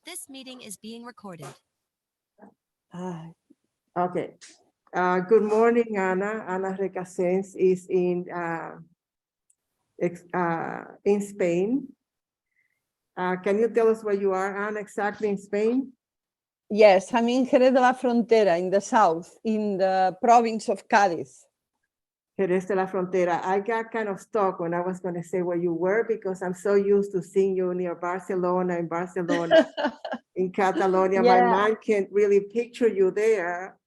This meeting is being recorded. Okay. Good morning, Ana. Ana Recasens is in Spain. Can you tell us where you are, Ana, exactly in Spain? Yes, I'm in Jerez de la Frontera, in the south, in the province of Cádiz. Jerez de la Frontera. I got kind of stuck when I was going to say where you were because I'm so used to seeing you near Barcelona, in Catalonia. Yeah. My mind can't really picture you there,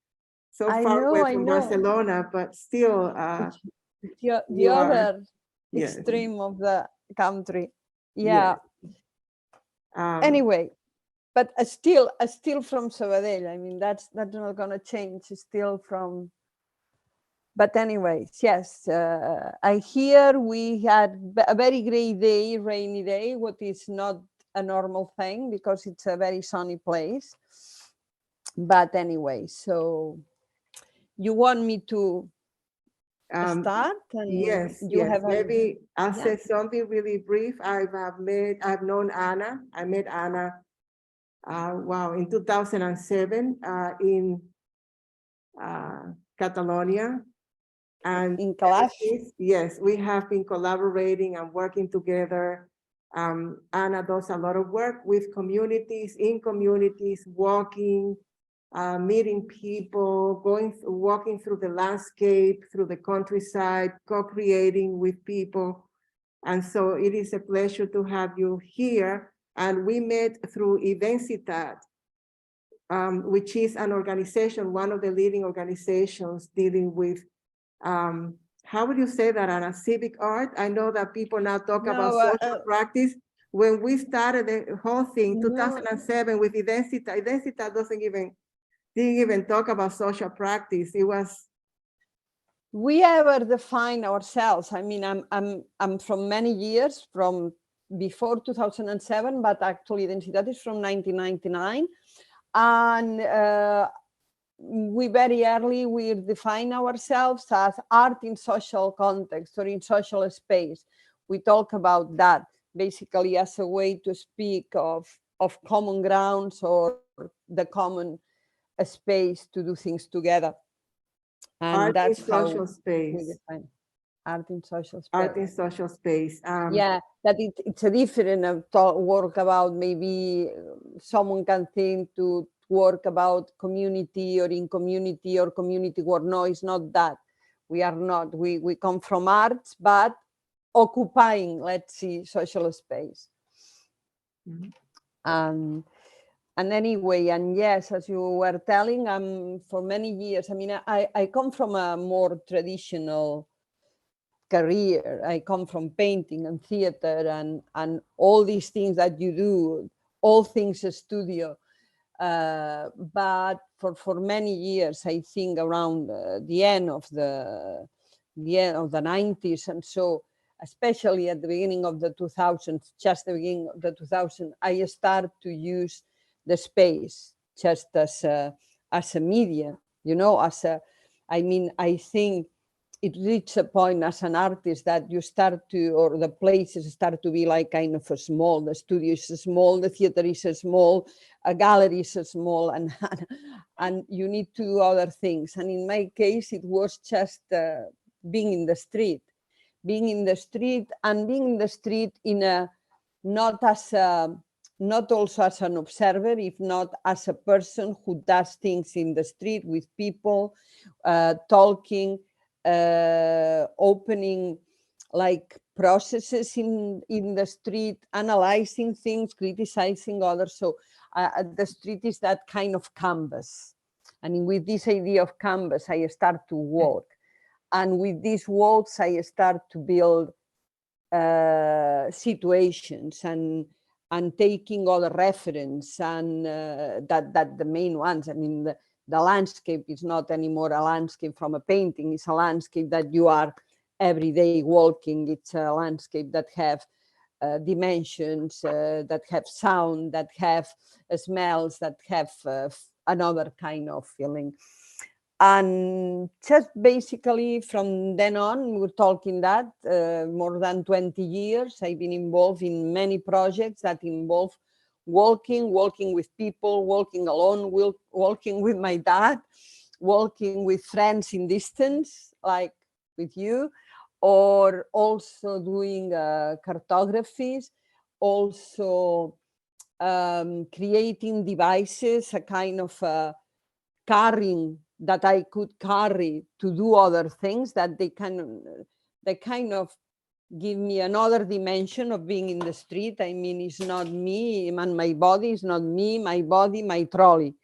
so far away from Barcelona, but still. The other extreme of the country. Yeah. Anyway, but still from Sabadell. I mean, that's not going to change. Still from. But anyways, yes, I hear we had a very great day, rainy day, what is not a normal thing because it's a very sunny place. But anyway, so you want me to start? And yes, maybe I'll say something really brief. I've known Ana. I met Ana, in 2007 in Catalonia. And in Calaf. Yes, we have been collaborating and working together. Ana does a lot of work with communities, in communities, walking, meeting people, walking through the landscape, through the countryside, co-creating with people. And so it is a pleasure to have you here. And we met through IDENSITAT, which is an organization, one of the leading organizations dealing with how would you say that, Ana? Civic art? I know that people now talk about social practice. When we started the whole thing, 2007 with IDENSITAT didn't even talk about social practice. It was. We ever define ourselves. I mean, I'm from many years, from before 2007, but actually IDENSITAT is from 1999. And we very early, we define ourselves as art in social context or in social space. We talk about that basically as a way to speak of common grounds or the common space to do things together. And art that's in social space. We define art in social space. Art in social space. Yeah, that it's a different work about, maybe someone can think to work about community or in community or community work. No, it's not that. We are not. We come from arts, but occupying, let's see, social space. Mm-hmm. And anyway, and yes, as you were telling, for many years, I mean, I come from a more traditional career. I come from painting and theater and all these things that you do, all things a studio. But for many years, I think around the end of the 90s, and so especially at the beginning of the 2000s, just the beginning of the 2000s, I started to use the space just as a media, you know, I think it reached a point as an artist that you start to, or the places start to be like kind of a small, the studio is small, the theater is small, a gallery is small, and you need to do other things. And in my case, it was just being in the street and being in the street in a, not also as an observer, if not as a person who does things in the street with people, talking, opening like processes in the street, analyzing things, criticizing others. So the street is that kind of canvas. And with this idea of canvas, I start to work. And with these walks, I start to build situations and taking all the reference and that the main ones. I mean, the landscape is not anymore a landscape from a painting. It's a landscape that you are every day walking. It's a landscape that have dimensions, that have sound, that have smells, that have another kind of feeling. And just basically from then on, we're talking that more than 20 years, I've been involved in many projects that involve walking with people, walking alone, walking with my dad, walking with friends in distance, like with you, or also doing cartographies, also creating devices, a kind of carrying that I could carry to do other things, that they kind of give me another dimension of being in the street. I mean, it's not me and my body, it's not me, my body, my trolley,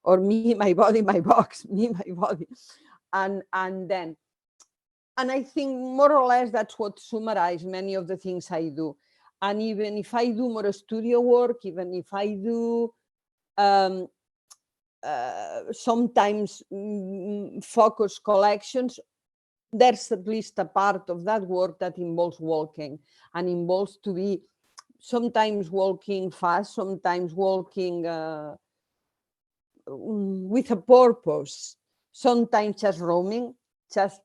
or me, my body, my box, me, my body. And I think more or less that's what summarizes many of the things I do. And even if I do more studio work, even if I do sometimes focus collections, there's at least a part of that work that involves walking, and involves to be sometimes walking fast, sometimes walking with a purpose, sometimes just roaming, just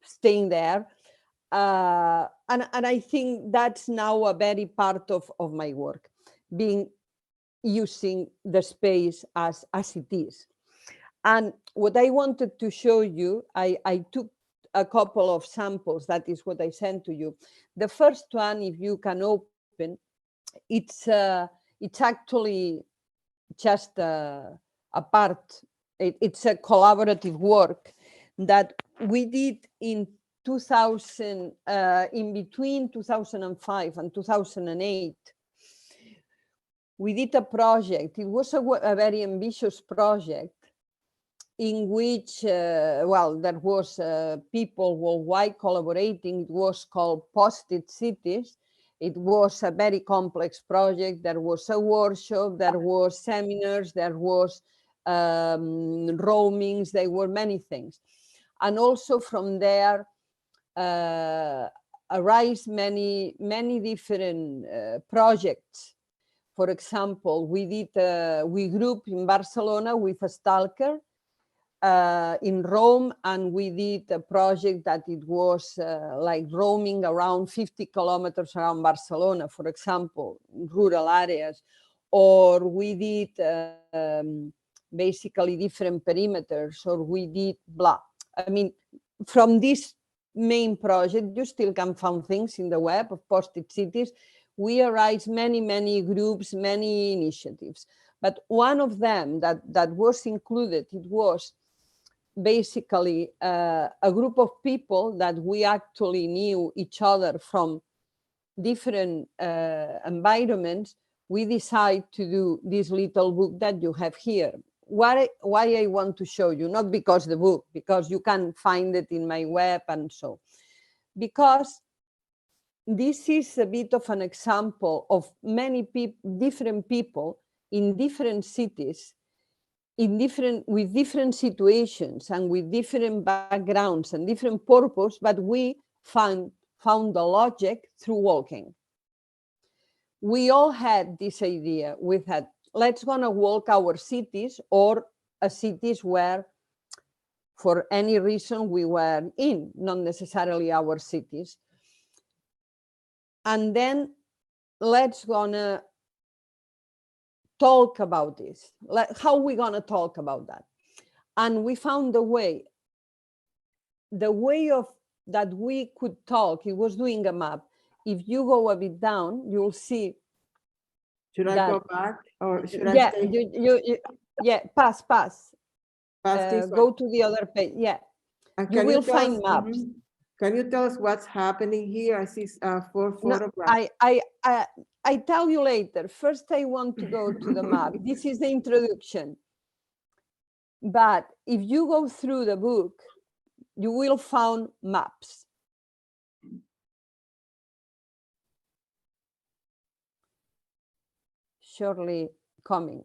staying there. And I think that's now a very part of my work, using the space as it is. And what I wanted to show you, I took a couple of samples. That is what I sent to you. The first one, if you can open, it's actually just a part. It's a collaborative work that we did in 2000, in between 2005 and 2008. We did a project. It was a very ambitious project, in which, well, there was people worldwide collaborating. It was called Post-it Cities. It was a very complex project. There was a workshop, there was seminars, there was roamings, there were many things. And also from there arise many different projects. For example, we grouped in Barcelona with a stalker, in Rome, and we did a project that it was like roaming around 50 kilometers around Barcelona, for example, rural areas. Or we did basically different perimeters, or we did blah. I mean, from this main project, you still can find things in the web of Post-it Cities. We arise many groups, many initiatives. But one of them that was included, it was basically a group of people that we actually knew each other from different environments. We decided to do this little book that you have here. Why I want to show you, not because the book, because you can find it in my web and so, because this is a bit of an example of many different people in different cities, with different situations and with different backgrounds and different purpose, but we found the logic through walking. We all had this idea. We had, let's gonna walk our cities, or cities where, for any reason, we were in, not necessarily our cities. And then let's gonna talk about this. How we gonna talk about that? And we found the way of that we could talk. It was doing a map. If you go a bit down, you'll see. Should I go back, or should I Yeah, stay? yeah, pass. This Go one. to the other page. Yeah, And you will find us, maps. Can you tell us what's happening here? I see 4 photographs. No, I tell you later. First, I want to go to the map. This is the introduction. But if you go through the book, you will find maps. Surely coming.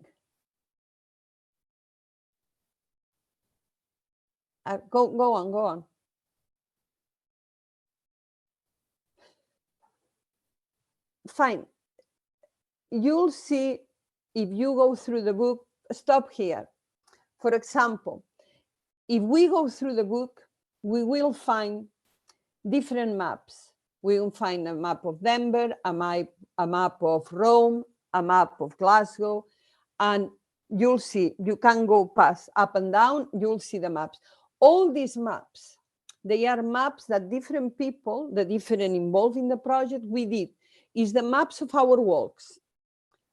Go on. Fine. You'll see, if you go through the book, stop here. For example, if we go through the book, we will find different maps. We will find a map of Denver, a map of Rome, a map of Glasgow, and you'll see, you can go past up and down, you'll see the maps. All these maps, they are maps that different people, the different involved in the project, we did. Is the maps of our walks.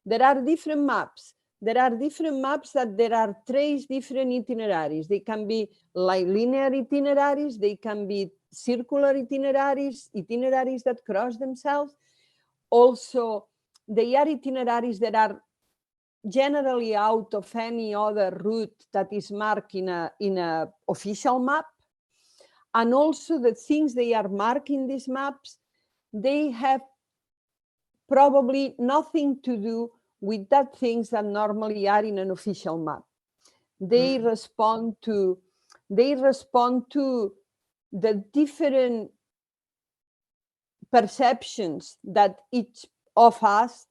There are different maps. There are different maps that there are trace different itineraries. They can be like linear itineraries. They can be circular itineraries, itineraries that cross themselves. Also, they are itineraries that are generally out of any other route that is marked in a official map. And also the things they are marking these maps, they have probably nothing to do with that things that normally are in an official map. They respond to the different perceptions that each of us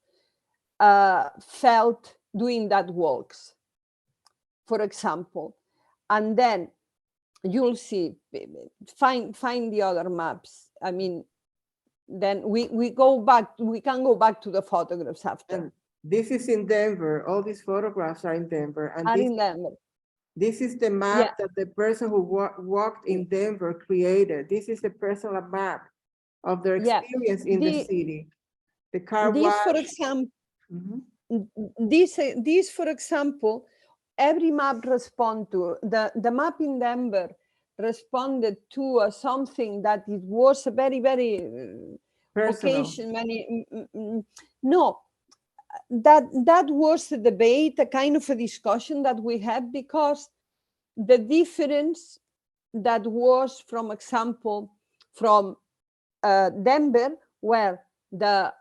felt doing that walks, for example. And then you'll see, find the other maps. I mean, then we go back, we can go back to the photographs after. And this is in Denver. All these photographs are in Denver. And Are in Denver. this is the map that the person who walked in Denver created. This is the personal map of their experience in the city. The car wash. For example, this, for example, every map respond to, the map in Denver responded to something that it was a very, very occasion. No, that was a debate, a kind of a discussion that we had, because the difference that was, from example, from Denver, where the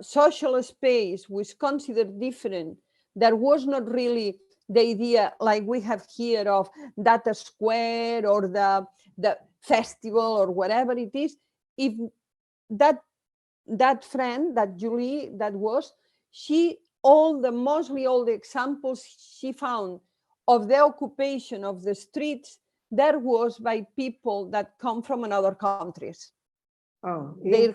social space was considered different, there was not really the idea like we have here of data square or the festival or whatever it is. If that friend, that Julie, that was, mostly all the examples she found of the occupation of the streets, there was by people that come from another countries. Oh, their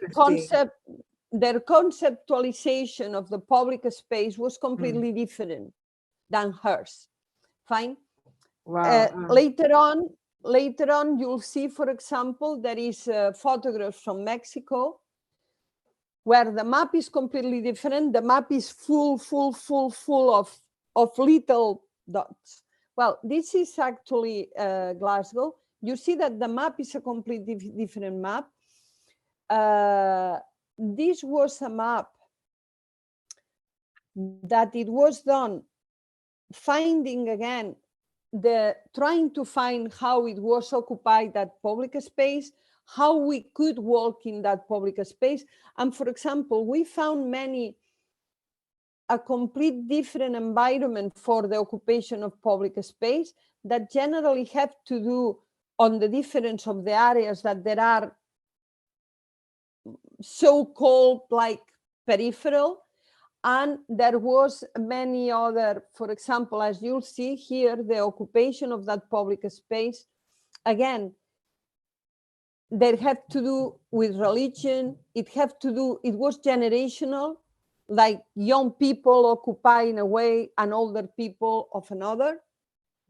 conceptualization of the public space was completely different than hers. Fine. Wow. Later on, you'll see, for example, there is a photograph from Mexico where the map is completely different. The map is full of little dots. Well, this is actually Glasgow. You see that the map is a completely different map. This was a map that it was done finding again, trying to find how it was occupied, that public space, how we could walk in that public space. And for example, we found a complete different environment for the occupation of public space that generally have to do on the difference of the areas that there are so-called like peripheral. And there was many other, for example, as you'll see here, the occupation of that public space, again, that had to do with religion. It was generational, like young people occupy in a way and older people of another.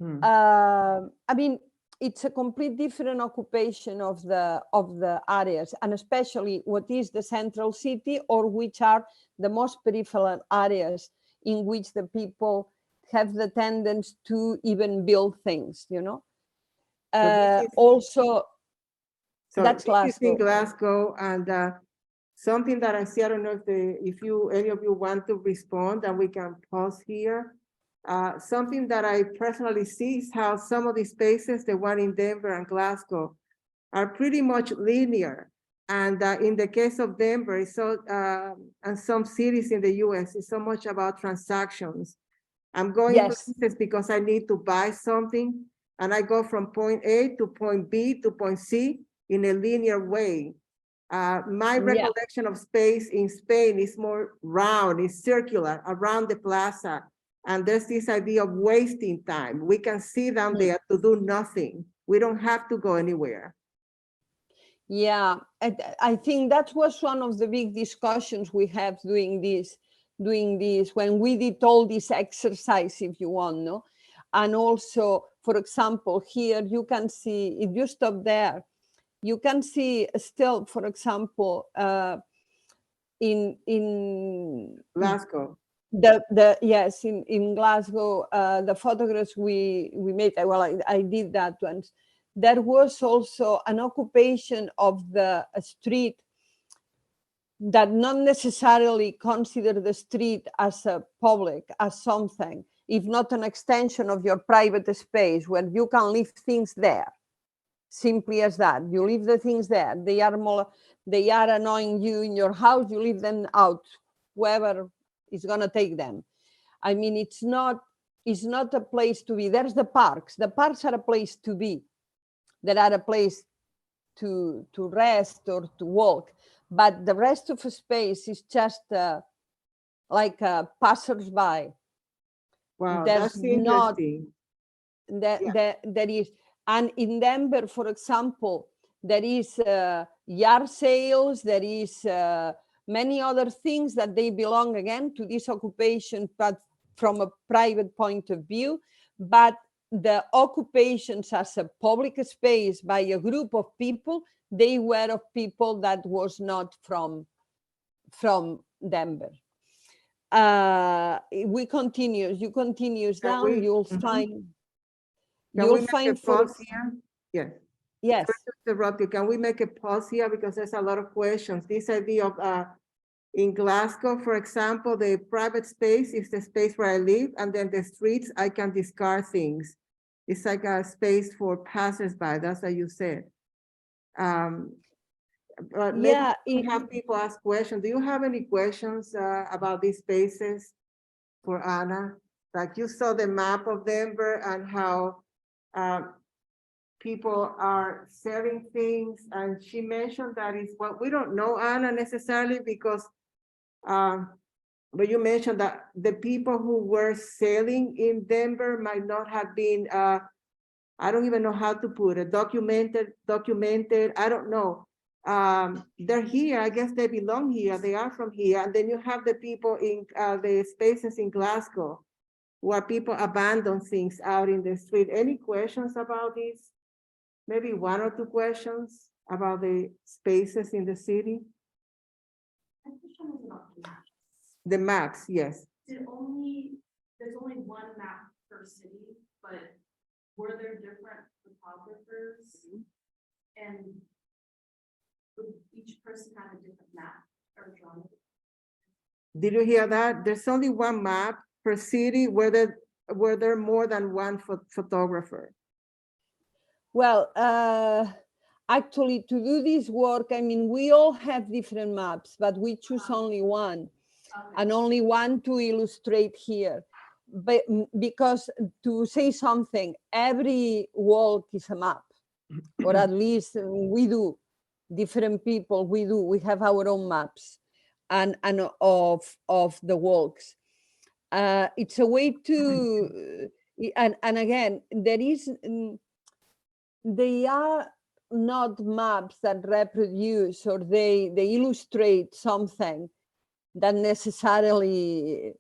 I mean, it's a complete different occupation of the areas, and especially what is the central city, or which are the most peripheral areas in which the people have the tendency to even build things, you know. Also, that's Glasgow. This is in Glasgow, and something that I see, I don't know if any of you want to respond, and we can pause here. Something that I personally see is how some of these spaces, the one in Denver and Glasgow, are pretty much linear. And in the case of Denver, it's so, and some cities in the US, it's so much about transactions. I'm going places because I need to buy something, and I go from point A to point B to point C in a linear way. My recollection of space in Spain is more round, it's circular around the plaza. And there's this idea of wasting time. We can sit down there to do nothing. We don't have to go anywhere. Yeah, I think that was one of the big discussions we have doing doing this, when we did all this exercise, if you want, no? And also, for example, here you can see, if you stop there, you can see still, for example, in Glasgow. Yes, in Glasgow, the photographs we made, well, I did that once. There was also an occupation of the street that not necessarily consider the street as a public, as something, if not an extension of your private space where you can leave things there. Simply as that, you leave the things there. They are annoying you in your house, you leave them out, whoever is gonna take them. I mean, it's not a place to be. There's the parks. The parks are a place to be. They are a place to rest or to walk. But the rest of the space is just like a passers-by. Wow, There's that's interesting. there is, and in Denver, for example, there is yard sales, there is many other things that they belong again to this occupation, but from a private point of view. But the occupations as a public space by a group of people, they were of people that was not from Denver. We continue. You continues down. You'll find. Can we make a pause here? Yes. Yes. Sorry to interrupt you. Can we make a pause here because there's a lot of questions. This idea of in Glasgow, for example, the private space is the space where I live, and then the streets I can discard things. It's like a space for passersby. That's what you said. But Yeah, we have people ask questions. Do you have any questions about these spaces for Anna? Like you saw the map of Denver and how people are selling things, and she mentioned that is what we don't know, Anna, necessarily because, but you mentioned that the people who were selling in Denver might not have been, I don't even know how to put it, documented, I don't know. They're here, I guess they belong here, they are from here, and then you have the people in the spaces in Glasgow where people abandon things out in the street. Any questions about this? Maybe one or two questions about the spaces in the city? The maps, yes. There's only one map per city, but were there different photographers? And would each person have a different map or drawing? Did you hear that? There's only one map per city where there more than one photographer. Well, actually, to do this work, I mean, we all have different maps, but we choose only one, and only one to illustrate here. But because to say something, every walk is a map, or at least we do. Different people, we have our own maps, and of the walks. It's a way to, and again, they are not maps that reproduce or they illustrate something that necessarily,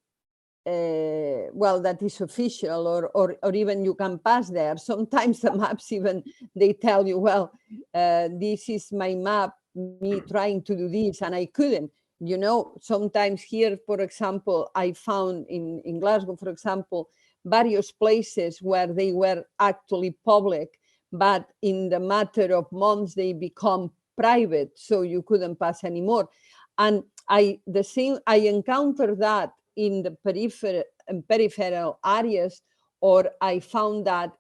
well, that is official or even you can pass there. Sometimes the maps even, they tell you, well, this is my map, me trying to do this and I couldn't. You know, sometimes here, for example, I found in Glasgow, for example, various places where they were actually public, but in the matter of months, they become private, so you couldn't pass anymore. And I encountered that in the peripheral areas, or I found that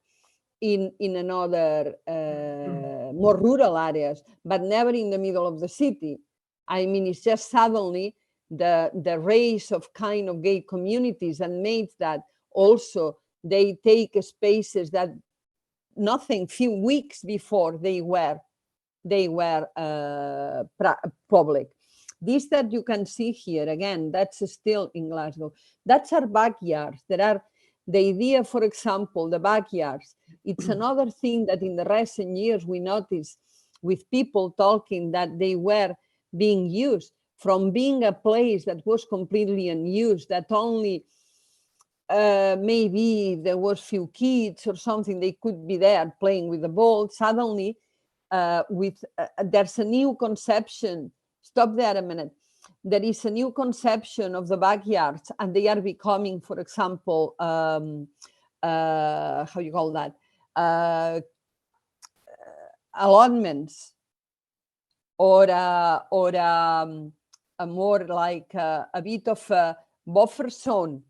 in another more rural areas, but never in the middle of the city. I mean, it's just suddenly the rise of kind of gay communities and made that also they take spaces that nothing, few weeks before they were public. This that you can see here, again, that's still in Glasgow. That's our backyards. There are the idea, for example, the backyards. It's another thing that in the recent years we noticed with people talking that they were being used. from being a place that was completely unused, that only maybe there was few kids or something, they could be there playing with the ball. Suddenly, there's a new conception. Stop there a minute. There is a new conception of the backyards, and they are becoming, for example, how you call that? Allotments, or a more like a bit of a buffer zone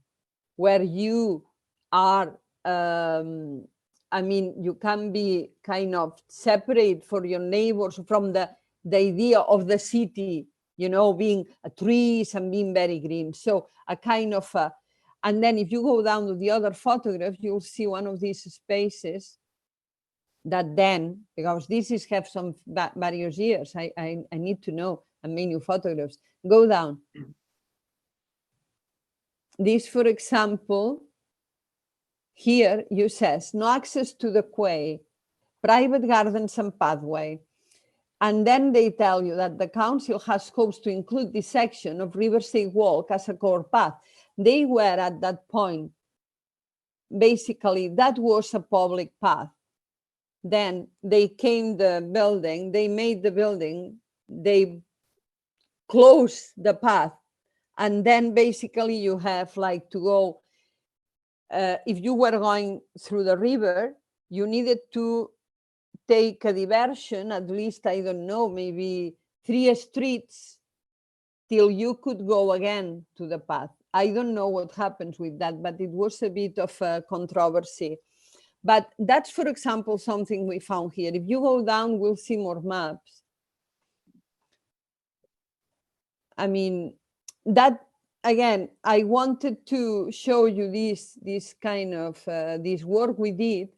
where you are, I mean, you can be kind of separate for your neighbors from the idea of the city, you know, being trees and being very green. So a kind of, and then if you go down to the other photograph, you'll see one of these spaces that then, because this is have some various years, I need to know and make new photographs. Go down. This, for example, here you says no access to the quay, private gardens and pathway. And then they tell you that the council has hopes to include this section of Riverside Walk as a core path. They were at that point, basically, that was a public path. Then they came the building, they made the building, they closed the path. And then basically you have like to go, if you were going through the river, you needed to take a diversion, at least, I don't know, maybe 3 streets till you could go again to the path. I don't know what happens with that, but it was a bit of a controversy. But that's, for example, something we found here. If you go down, we'll see more maps. I mean, that, again, I wanted to show you this kind of, this work we did,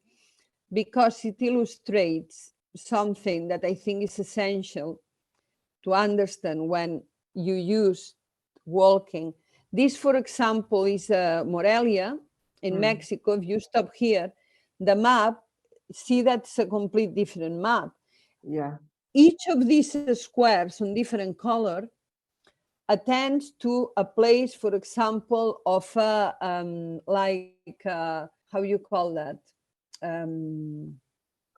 because it illustrates something that I think is essential to understand when you use walking. This, for example, is Morelia in Mexico. If you stop here, the map, see that's a complete different map. Yeah. Each of these squares on different color attends to a place, for example, of how you call that?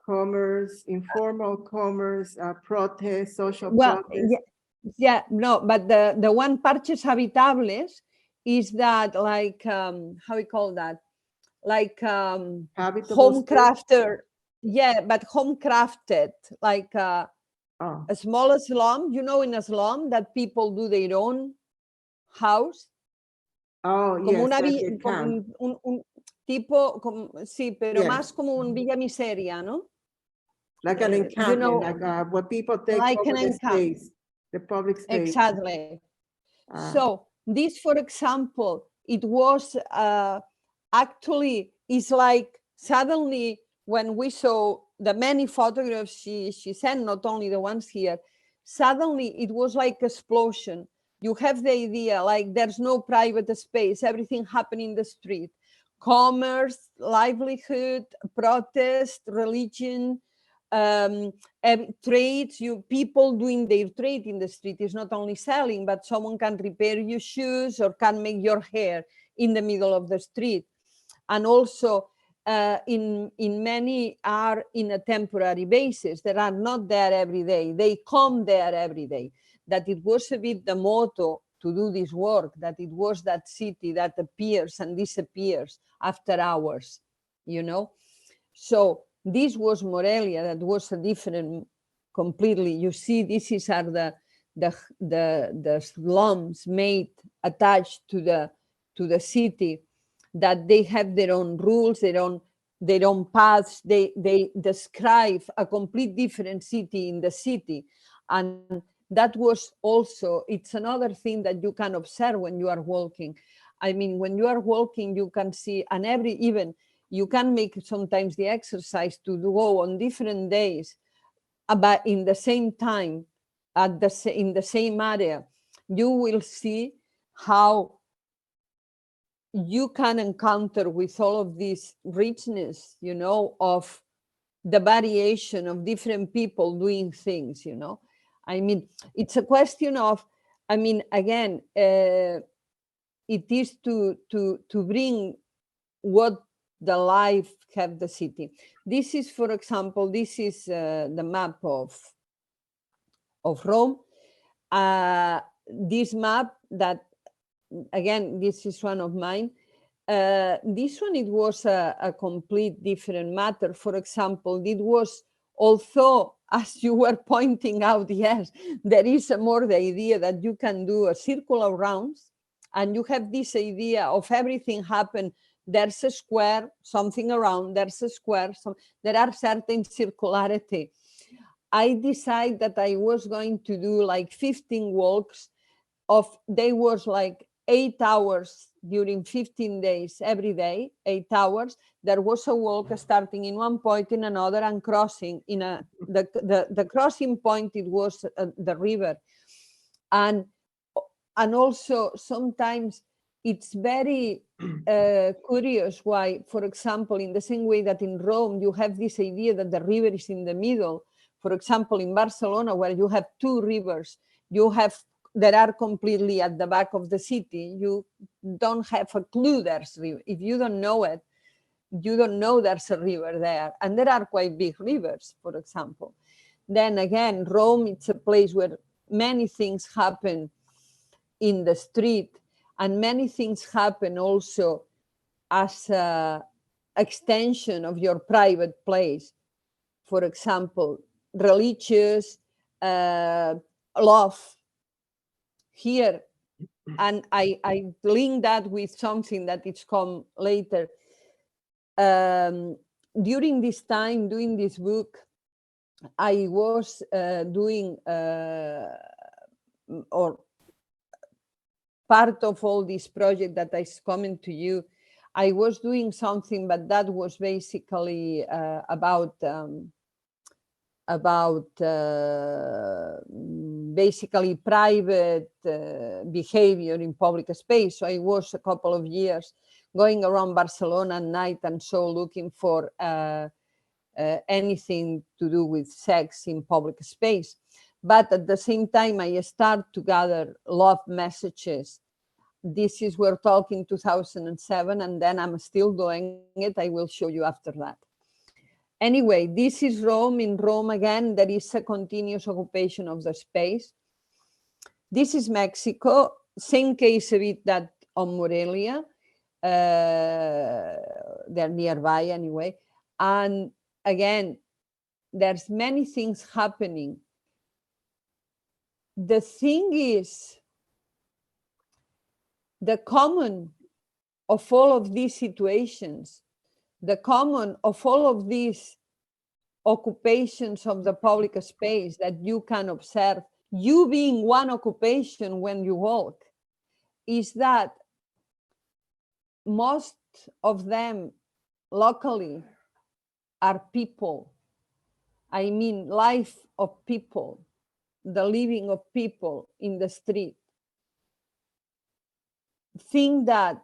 Commerce, informal commerce, protest, social Well, protest. yeah, no, but the one Parches Habitables is that like, how we call that? Like Habitable home space? crafter. Yeah, but home crafted, like a small slum, you know, in a slum that people do their own house. Oh, Como yes, una like a camp. un tipo, sí, pero Yes. más como un Villa Miseria, ¿no? Like an encampment, you know, like where people take like over an the encampment. space, the public space. Exactly. So this, for example, it was actually, it's like suddenly when we saw the many photographs she sent, not only the ones here, suddenly it was like explosion. You have the idea like there's no private space, everything happening in the street. Commerce, livelihood, protest, religion, trades, people doing their trade in the street. Is not only selling, but someone can repair your shoes or can make your hair in the middle of the street. And also in many are in a temporary basis. They are not there every day. They come there every day. That it was a bit the motto to do this work, that it was that city that appears and disappears after hours, you know? So this was Morelia, that was a different completely. You see, this is are the slums made attached to the city, that they have their own rules, their own paths. They describe a complete different city in the city. And that was also, it's another thing that you can observe when you are walking. I mean, when you are walking, you can see, and even you can make sometimes the exercise to go on different days, but in the same time, in the same area, you will see how you can encounter with all of this richness, you know, of the variation of different people doing things, you know. I mean, it's a question of I mean, again, it is to bring what the life have the city. This is, for example, this is the map of Rome. This map that, again, this is one of mine. This one, it was a complete different matter. For example, it was, although, as you were pointing out, yes, there is more the idea that you can do a circular rounds, and you have this idea of everything happen. There's a square, something around, there's a square, there are certain circularity. I decided that I was going to do like 15 walks they was like 8 hours during 15 days, every day, 8 hours. There was a walk starting in one point in another and crossing in the crossing point, it was the river. And also sometimes it's very curious why, for example, in the same way that in Rome, you have this idea that the river is in the middle. For example, in Barcelona, where you have two rivers, that are completely at the back of the city, you don't have a clue there's a river. If you don't know it, you don't know there's a river there. And there are quite big rivers, for example. Then again, Rome, it's a place where many things happen in the street, and many things happen also as an extension of your private place. For example, religious, love. Here, and I link that with something that it's come later. During this time, doing this book, I was doing, or part of all this project that is coming to you, I was doing something, but that was basically about basically private behavior in public space. So I was a couple of years going around Barcelona at night and so looking for anything to do with sex in public space. But at the same time, I start to gather love messages. This is, we're talking 2007, and then I'm still doing it. I will show you after that. Anyway, this is Rome. In Rome, again, there is a continuous occupation of the space. This is Mexico, same case a bit that on Morelia. They're nearby anyway. And again, there's many things happening. The thing is, the common of all of these situations, the common of all of these occupations of the public space that you can observe, you being one occupation when you walk, is that most of them locally are people. I mean, life of people, the living of people in the street. Think that,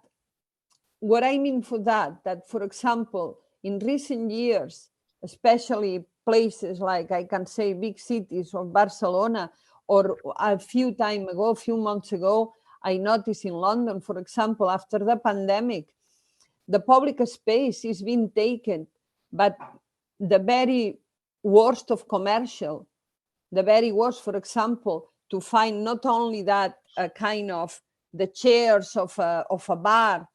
what I mean for that, for example, in recent years, especially places like, I can say, big cities of Barcelona, or a few months ago, I noticed in London, for example, after the pandemic, the public space is being taken, but the very worst of commercial, the very worst, for example, to find not only that kind of the chairs of a bar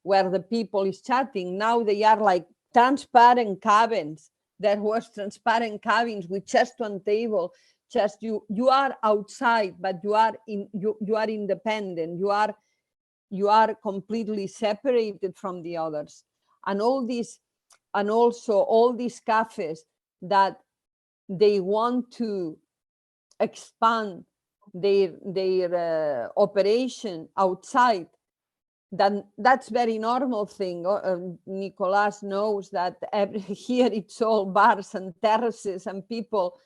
where the people is chatting, now they are like transparent cabins. There was transparent cabins with just one table. Just you are outside, but you are independent. You are completely separated from the others. And all these, and also all these cafes that they want to expand their operation outside. That's very normal thing. Nicolas knows that here it's all bars and terraces and people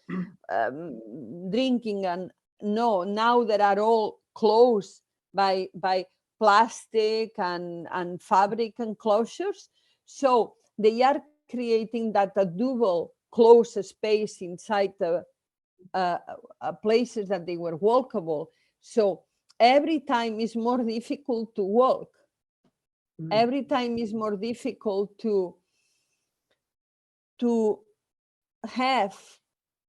drinking, and no, now they are all closed by plastic and fabric enclosures. So they are creating that a double closed space inside the places that they were walkable. So every time is more difficult to walk. Mm. Every time is more difficult to have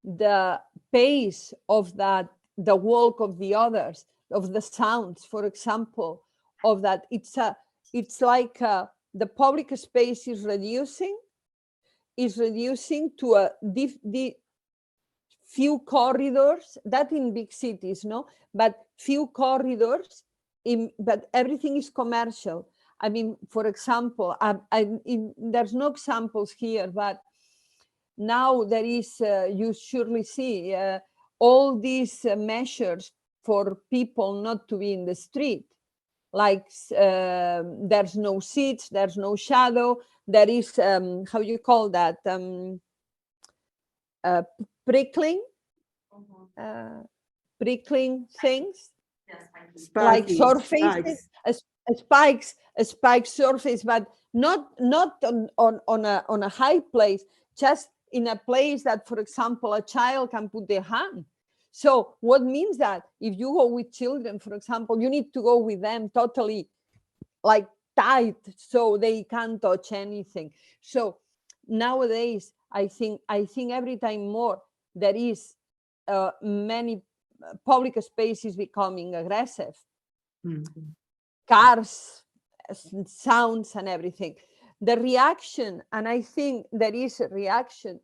the pace of that, the walk of the others, of the sounds, for example, of that. It's like the public space is reducing to the few corridors, that in big cities, no, but few corridors, but everything is commercial. I mean, for example, there's no examples here, but now there is, you surely see all these measures for people not to be in the street. Like there's no seats, there's no shadow, there is, how you call that? Prickling, prickling things. Yes, thank you. Like Spiky, surfaces, a spike surface, but not on a high place, just in a place that, for example, a child can put their hand. So what means that if you go with children, for example, you need to go with them totally like tight so they can't touch anything. So nowadays, I think every time more there is many public spaces becoming aggressive. Mhm. Cars, sounds and everything. The reaction, and I think there is a reaction,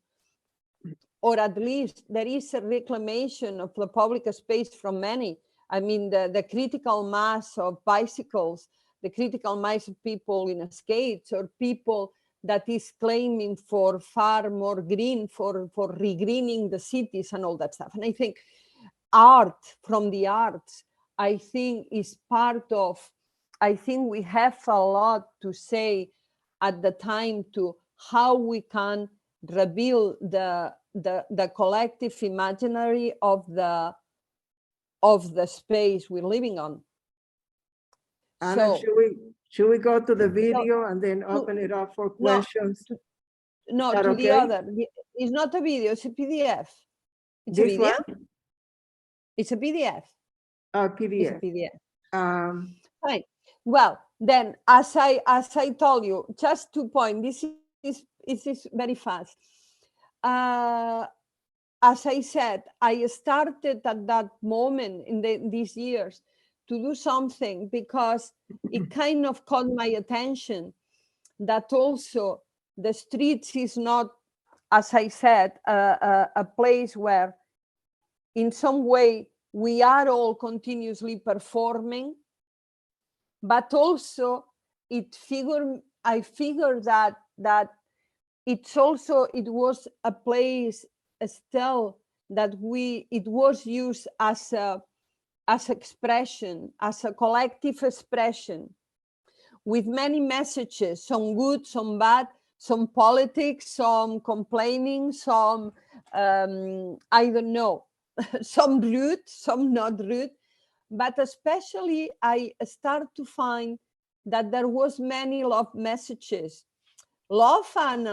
or at least there is a reclamation of the public space from many. I mean, the critical mass of bicycles, the critical mass of people in skates, or people that is claiming for far more green, for regreening the cities and all that stuff. And I think art, from the arts, I think is part of, I think we have a lot to say at the time to how we can reveal the collective imaginary of the space we're living on. Anna, So should we go to the video and then open it up for questions? No, that to the okay? other. It's not a video, it's a PDF. It's This a video? one? It's a PDF. Oh, It's a PDF. PDF. Fine. Well, then, as I told you, just 2 points. This is very fast. As I said, I started at that moment in these years to do something because it kind of caught my attention that also the streets is not, as I said, a place where in some way we are all continuously performing, but also I figured that it was a place still that it was used as expression, as a collective expression, with many messages, some good, some bad, some politics, some complaining, some I don't know, some rude, some not rude. But especially I start to find that there was many love messages, love and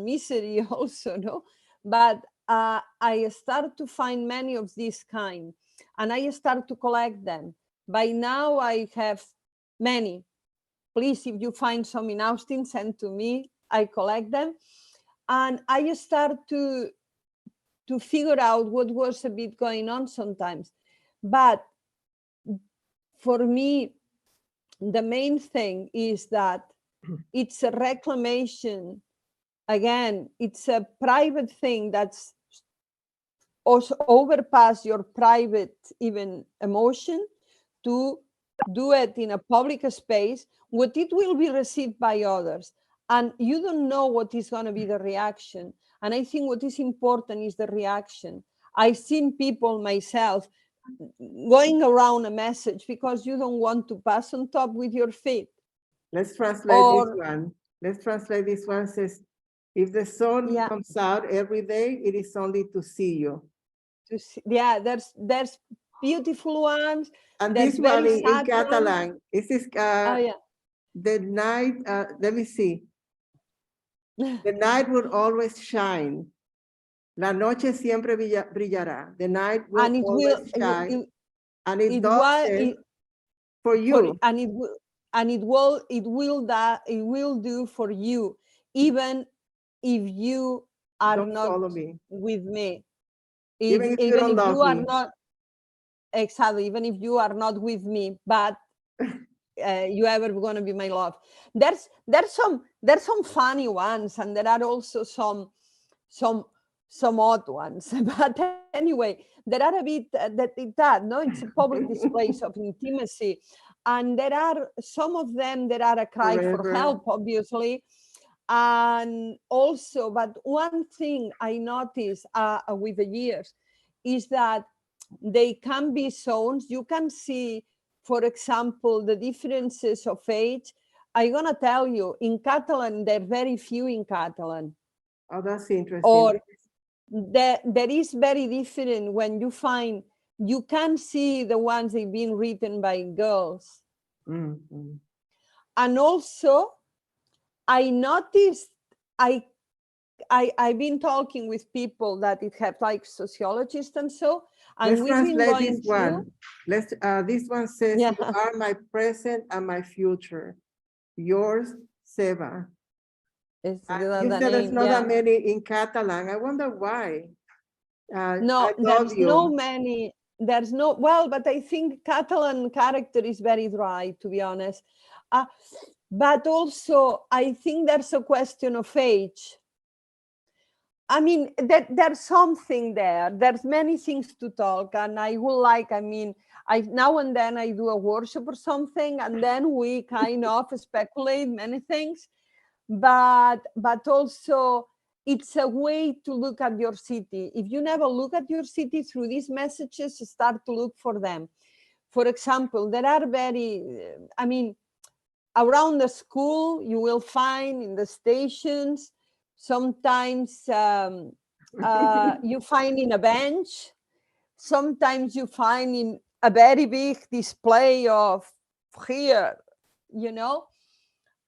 misery also, no? But I start to find many of this kind, and I start to collect them. By now I have many. Please, if you find some in Austin, send to me. I collect them, and I start to figure out what was a bit going on sometimes. But for me, the main thing is that it's a reclamation. Again, it's a private thing that's also overpass your private even emotion to do it in a public space, what it will be received by others. And you don't know what is going to be the reaction. And I think what is important is the reaction. I've seen people myself going around a message because you don't want to pass on top with your feet. Let's translate this one. Let's translate this one. Says, if the sun comes out every day, it is only to see you. To see, yeah, there's beautiful ones. And there's this one in sad Catalan, ones. this is the night, let me see. The night will always shine. La noche siempre brillará. The night will always shine. And it it does was it for you. and it will do for you, even if you are Don't not follow me. with me. Even if you Even don't if love you are me. not, exactly, even if you are not with me, but you ever going to be my love. There's some funny ones, and there are also some odd ones. But anyway, there are a bit that no, it's a public displays of intimacy, and there are some of them that are a cry for Forever. help, obviously. And also, but one thing I noticed with the years is that they can be zones. You can see, for example, the differences of age. I'm gonna tell you, in Catalan, there are very few in Catalan. Oh, that's interesting. Or there is very different when you find, you can see the ones that have been written by girls. Mhm. And also, I noticed, I've been talking with people that it have like sociologists and so, and Let's we've been translate going this through. one. This one says, Yeah. you are my present and my future. Yours, Seba. It's You the said there's name, not yeah. that many in Catalan. I wonder why. No, I love there's you. no many. There's no, well, but I think Catalan character is very dry, to be honest. But also, I think there's a question of age. I mean, there's something there. There's many things to talk, and I would like, I mean, I now and then I do a workshop or something, and then we kind of speculate many things. But also, it's a way to look at your city. If you never look at your city through these messages, start to look for them. For example, there are I mean, around the school, you will find in the stations, sometimes you find in a bench, sometimes you find in a very big display of here, you know,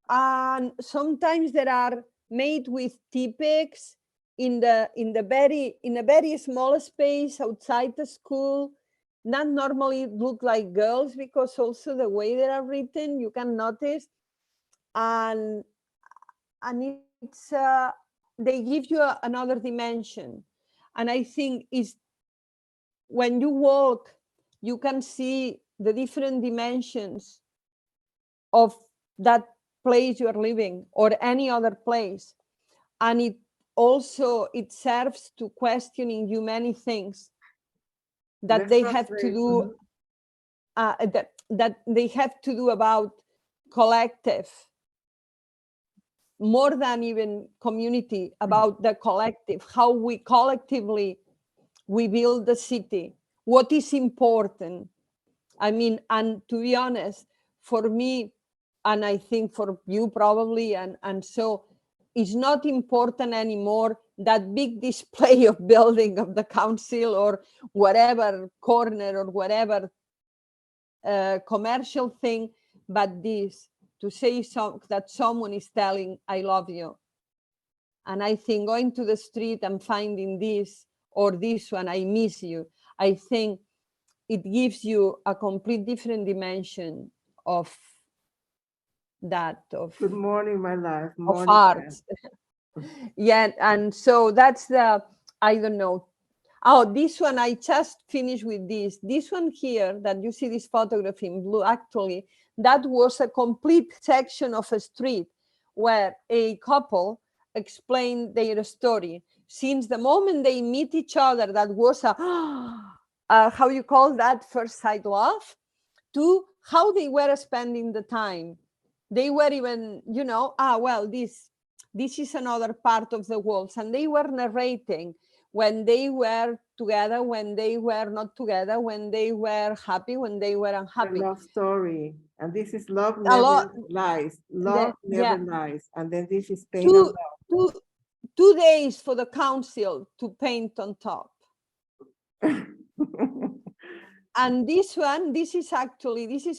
and sometimes there are made with teapigs in a very small space outside the school. Not normally look like girls, because also the way they are written, you can notice, and it's they give you another dimension. And I think is when you walk, you can see the different dimensions of that place you are living or any other place. And it serves to questioning you many things that Let's they have to translate. do, that they have to do about collective, more than even community, about the collective, how we collectively we build the city, what is important. I mean, and to be honest, for me, and I think for you probably, and so it's not important anymore that big display of building of the council or whatever corner or whatever commercial thing, but this, to say that someone is telling, I love you. And I think going to the street and finding this or this one, I miss you, I think it gives you a complete different dimension of that, of Good morning, my life. of Monica. art. Yeah, and so that's the, I don't know. Oh, this one, I just finished with this. This one here that you see this photograph in blue, actually, that was a complete section of a street where a couple explained their story. Since the moment they meet each other, that was a, how you call that, first sight love, to how they were spending the time. They were even, you know, well, this is another part of the world. And they were narrating when they were together, when they were not together, when they were happy, when they were unhappy. A love story. And this is love A never lot. lies. Love Yeah. never lies. And then this is pain and love. 2 days for the council to paint on top. And this one, this is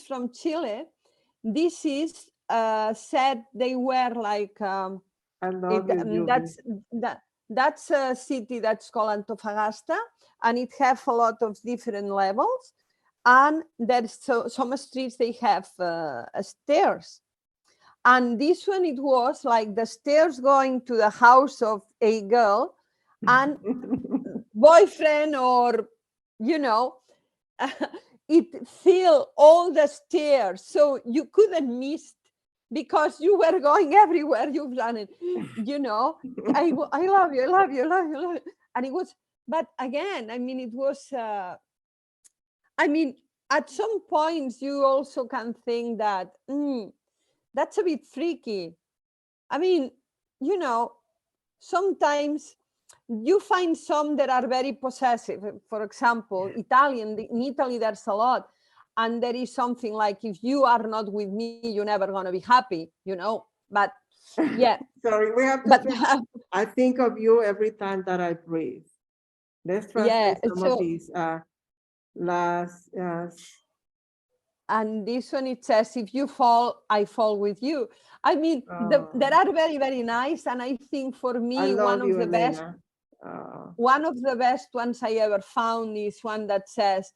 from Chile. This is said they were like, I love you, that's a city that's called Antofagasta, and it have a lot of different levels. and there's some streets they have stairs. And this one, it was like the stairs going to the house of a girl and boyfriend, or, it filled all the stairs. So you couldn't miss because you were going everywhere you've done it. I love you, I love you, I love you, I love you. And it was, but again, I mean, it was, at some points you also can think that, that's a bit freaky. I mean, sometimes you find some that are very possessive. For example, in Italy, there's a lot. And there is something like, if you are not with me, you're never going to be happy, But yeah. Sorry, we have to. But I think of you every time that I breathe. Let's translate some of these last. And this one, it says, if you fall, I fall with you. I mean, that are very, very nice. And I think for me, one of the best ones I ever found is one that says,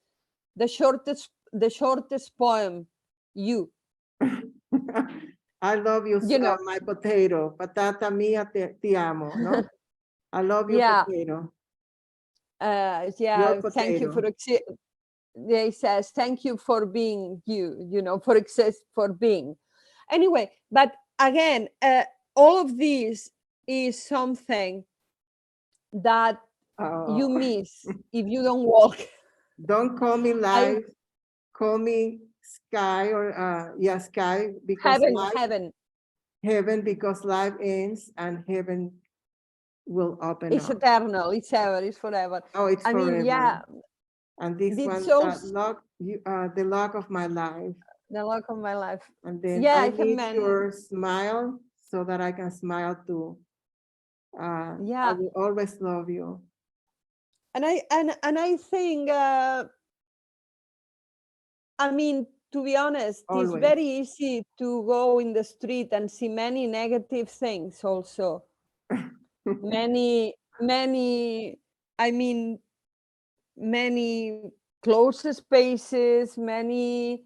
the shortest poem, you. I love you, my potato. Patata mia, te amo, no? I love you, potato. Yeah, thank you for they says, thank you for being you, for being. Anyway, but again, all of this is something that you miss if you don't walk. Don't call me life, call me sky, or sky, because heaven, because life ends and heaven will open it's up. Eternal, it's ever, it's forever. Oh, it's forever. I mean, yeah. And this one, the luck of my life. The luck of my life. And then I need your smile so that I can smile too. I will always love you. And I think, I mean, to be honest, it's very easy to go in the street and see many negative things also. many closed spaces, many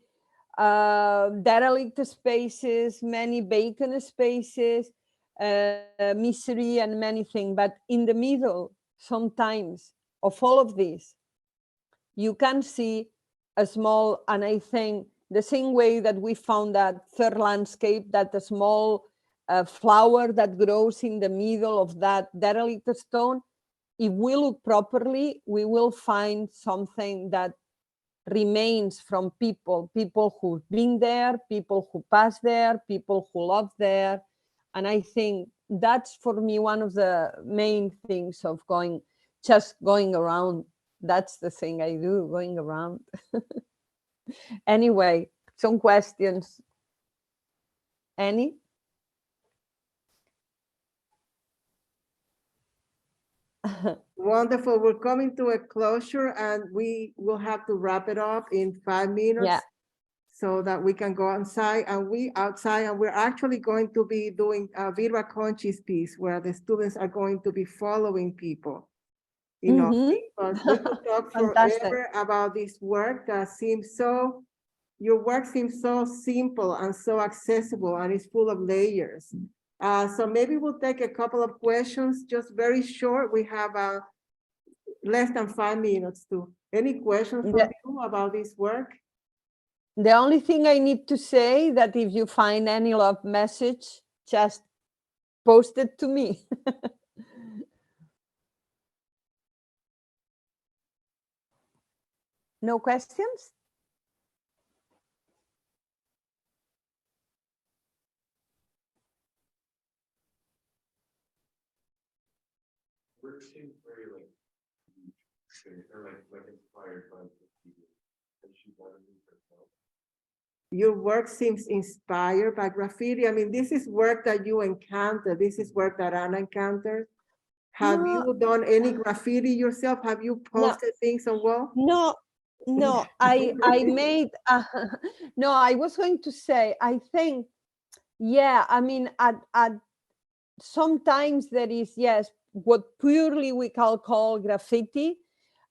derelict spaces, many vacant spaces, misery and many things. But in the middle, sometimes, of all of this, you can see a small, and I think the same way that we found that third landscape, that the small flower that grows in the middle of that derelict stone, if we look properly, we will find something that remains from people who've been there, people who passed there, people who love there. And I think that's for me one of the main things of going around. That's the thing I do, going around. Anyway, some questions. Any? Wonderful. We're coming to a closure and we will have to wrap it up in 5 minutes so that we can go outside. And we're actually going to be doing a Viva Conchis piece where the students are going to be following people. Because we could talk forever about this work that your work seems so simple and so accessible, and it's full of layers. So maybe we'll take a couple of questions, just very short. We have less than 5 minutes too. Any questions from you about this work? The only thing I need to say that if you find any love message, just post it to me. No questions? Work seems very like inspired by your work seems inspired by graffiti. I mean, this is work that you encounter. This is work that Anna encountered. Have you done any graffiti yourself? Have you posted things on wall? No, I made, no, I was going to say, I think, I mean, at sometimes there is, what purely we can call graffiti.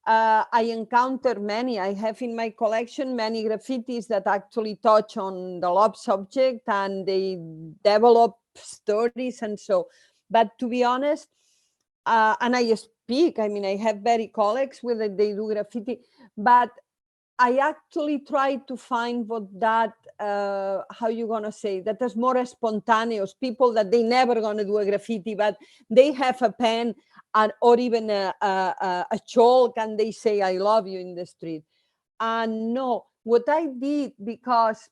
I encounter many. I have in my collection many graffitis that actually touch on the love subject and they develop stories and so. But to be honest, and I speak, I mean, I have very colleagues with it, they do graffiti, but I actually try to find what that, how you gonna say, that is more spontaneous, people that they never gonna do a graffiti, but they have a pen and, or even a chalk and they say, I love you in the street. And no, what I did, because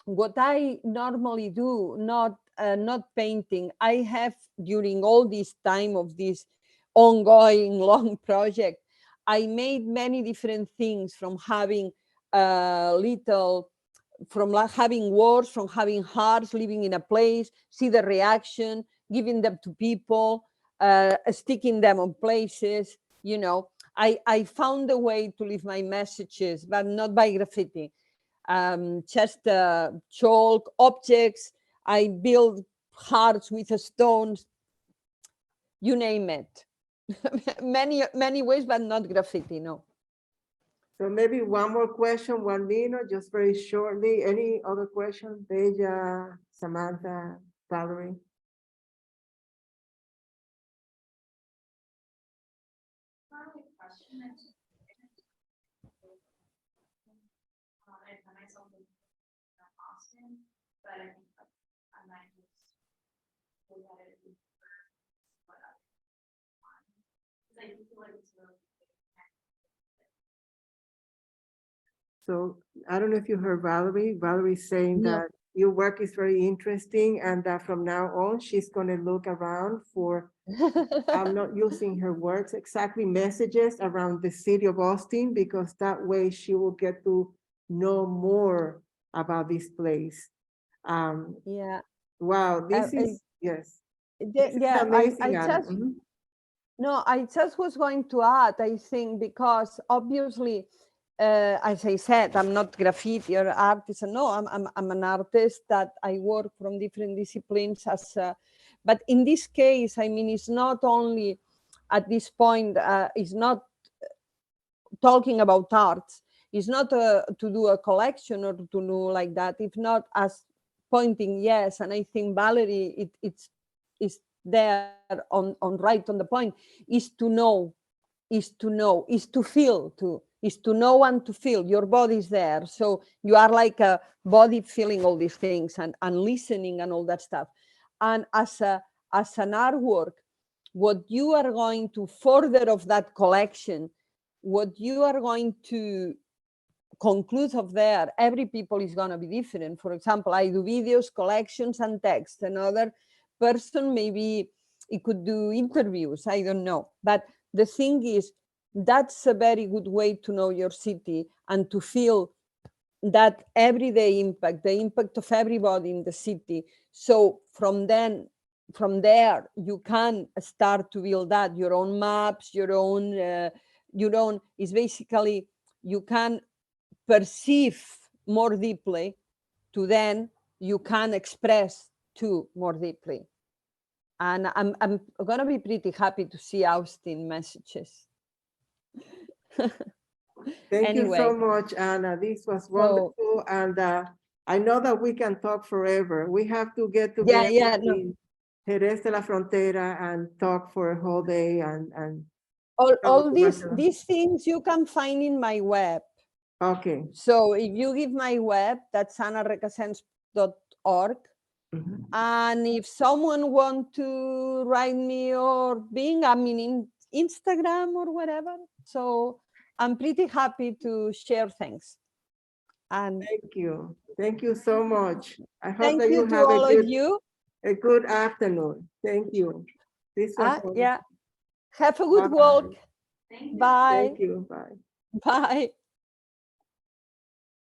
what I normally do, not painting, I have during all this time of this ongoing long project, I made many different things, from having having words, from having hearts, living in a place, see the reaction, giving them to people, sticking them on places, you know. I found a way to leave my messages, but not by graffiti. Just chalk, objects. I build hearts with stones, you name it. many ways, but not graffiti, no. So maybe one more question, 1 minute, just very shortly. Any other question? Deja, Samantha, Valerie? Question. I find myself in Austin, but I think I might just look at it for what I want. Because I do feel like it's really So I don't know if you heard Valerie. Valerie saying No. that your work is very interesting and that from now on, she's going to look around for, I'm not using her words exactly, messages around the city of Austin, because that way she will get to know more about this place. Yeah. Wow, this is, yes. This is Yeah, amazing, I Anna. just, Mhm. no, I just was going to add, I think, because obviously, as I said, I'm not graffiti or artist. No, I'm an artist that I work from different disciplines as, but in this case, I mean, it's not only at this point, it's not talking about arts. It's not to do a collection or to do like that. If not as pointing, yes, and I think Valerie, it's there on right on the point, is to know, is to feel too, is to know and to feel. Your body's there, so you are like a body feeling all these things and listening and all that stuff. And as an artwork, what you are going to further of that collection, what you are going to conclude of there, every people is going to be different. For example, I do videos, collections, and text. Another person, maybe it could do interviews, I don't know. But the thing is, that's a very good way to know your city and to feel that everyday impact, the impact of everybody in the city. So from there, you can start to build that, your own maps, your own, is basically, you can perceive more deeply, to then you can express too more deeply. And I'm gonna be pretty happy to see Austin messages. Thank you Anyway. so much, Anna. This was wonderful. And I know that we can talk forever. We have to get together No. in Jerez de la Frontera and talk for a whole day and all these things you can find in my web. Okay. So if you give my web, that's recasens.org. Mhm. And if someone want to write me or being, I mean, in Instagram or whatever. So I'm pretty happy to share things. And thank you. Thank you so much. I hope thank that you you to have all of you. a good afternoon. Thank you. This was Yeah. Have a good Bye-bye. walk. Thank you. Bye. Thank you. Bye. Bye.